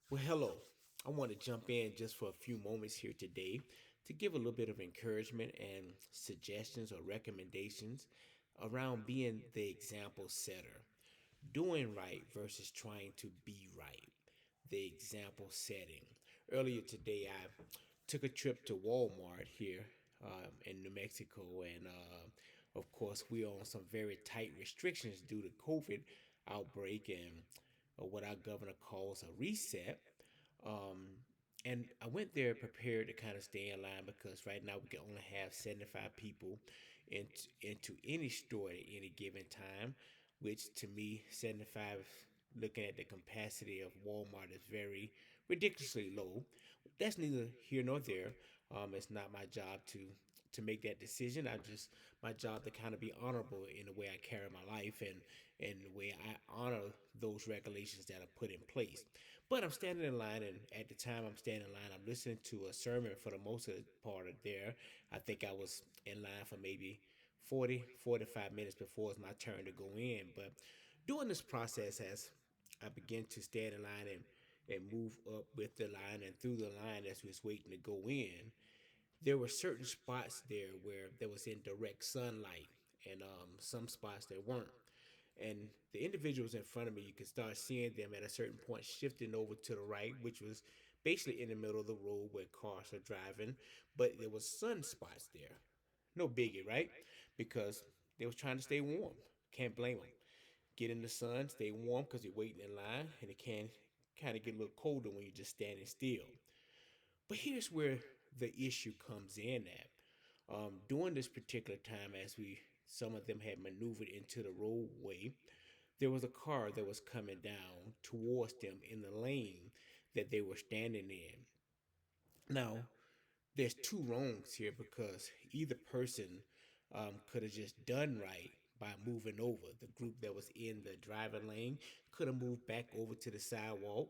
Well, hello. I want to jump in just for a few moments here today to give a little bit of encouragement and suggestions or recommendations around being the example setter, doing right versus trying to be right, the example setting. Earlier today, I took a trip to Walmart here in New Mexico, and of course, we're on some very tight restrictions due to COVID outbreak and what our governor calls a reset. Um, and I went there prepared to kind of stay in line because right now we can only have 75 people into any store at any given time, which to me, 75, looking at the capacity of Walmart, is very ridiculously low. That's neither here nor there. It's not my job to make that decision. I just my job to kind of be honorable in the way I carry my life and the way I honor those regulations that are put in place. But I'm standing in line, and at the time I'm standing in line, I'm listening to a sermon for the most of the part of there. I think I was in line for maybe 45 minutes before it's my turn to go in. But during this process, as I begin to stand in line and move up with the line and through the line as we was waiting to go in, there were certain spots there where there was in direct sunlight, and some spots there weren't. And the individuals in front of me, you could start seeing them at a certain point shifting over to the right, which was basically in the middle of the road where cars are driving. But there was sunspots there. No biggie, right? Because they was trying to stay warm. Can't blame them. Get in the sun, stay warm because you're waiting in line, and it can kind of get a little colder when you're just standing still. But here's where the issue comes in at. During this particular time, as we some of them had maneuvered into the roadway, there was a car that was coming down towards them in the lane that they were standing in. Now, there's two wrongs here because either person could have just done right by moving over. The group that was in the driving lane could have moved back over to the sidewalk,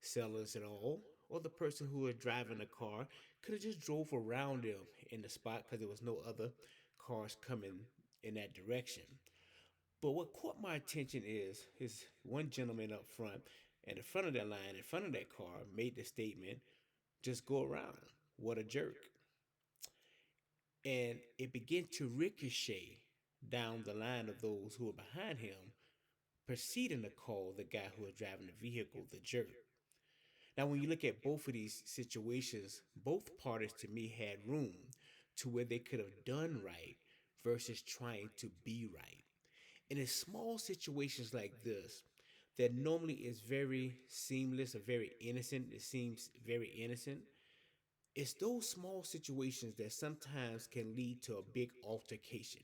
sellers and all, or the person who was driving the car could have just drove around them in the spot because there was no other cars coming in that direction. But what caught my attention is one gentleman up front, and the front of that line, in front of that car, made the statement, "Just go around." What a jerk! And it began to ricochet down the line of those who were behind him, proceeding to call the guy who was driving the vehicle the jerk. Now, when you look at both of these situations, both parties to me had room to where they could have done right versus trying to be right. And in small situations like this, that normally is very seamless or very innocent, it seems very innocent. It's those small situations that sometimes can lead to a big altercation.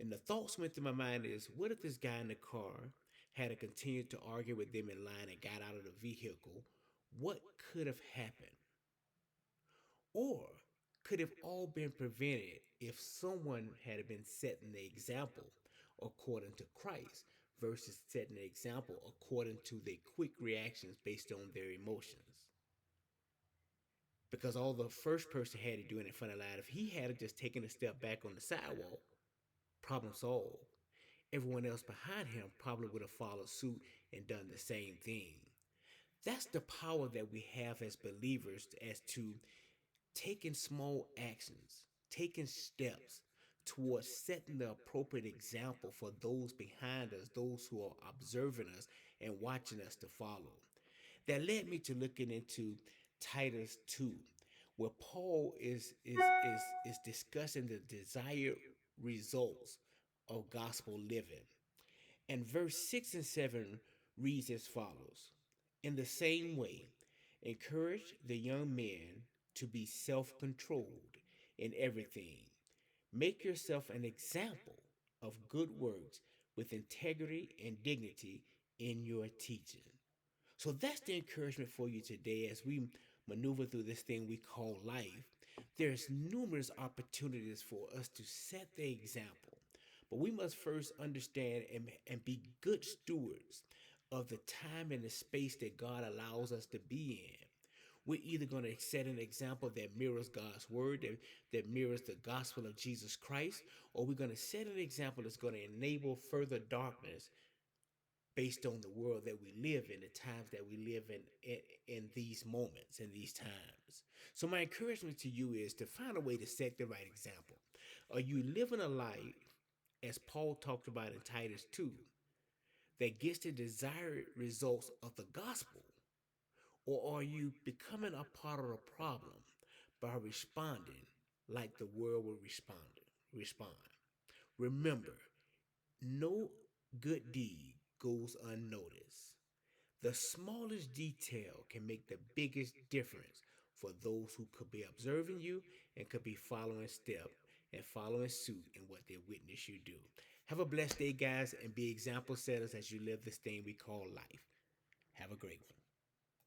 And the thoughts went through my mind is, what if this guy in the car had to continue to argue with them in line and got out of the vehicle? What could have happened? Or could have all been prevented if someone had been setting the example according to Christ versus setting the example according to their quick reactions based on their emotions? Because all the first person had to do it in front of the line, if he had just taken a step back on the sidewalk, problem solved. Everyone else behind him probably would have followed suit and done the same thing. That's the power that we have as believers as to taking small actions, taking steps towards setting the appropriate example for those behind us, those who are observing us and watching us to follow. That led me to looking into Titus 2, where Paul is discussing the desired results of gospel living. And verse 6 and 7 reads as follows: In the same way, encourage the young men to be self controlled in everything. Make yourself an example of good works with integrity and dignity in your teaching. So that's the encouragement for you today as we maneuver through this thing we call life. There's numerous opportunities for us to set the example. But we must first understand and be good stewards of the time and the space that God allows us to be in. We're either going to set an example that mirrors God's word, that mirrors the gospel of Jesus Christ, or we're going to set an example that's going to enable further darkness based on the world that we live in, the times that we live in these moments, in these times. So my encouragement to you is to find a way to set the right example. Are you living a life, as Paul talked about in Titus 2, that gets the desired results of the gospel? Or are you becoming a part of the problem by responding like the world will respond? Remember, no good deed goes unnoticed. The smallest detail can make the biggest difference for those who could be observing you and could be following step and following suit in what they witness you do. Have a blessed day, guys, and be example setters as you live this thing we call life. Have a great one.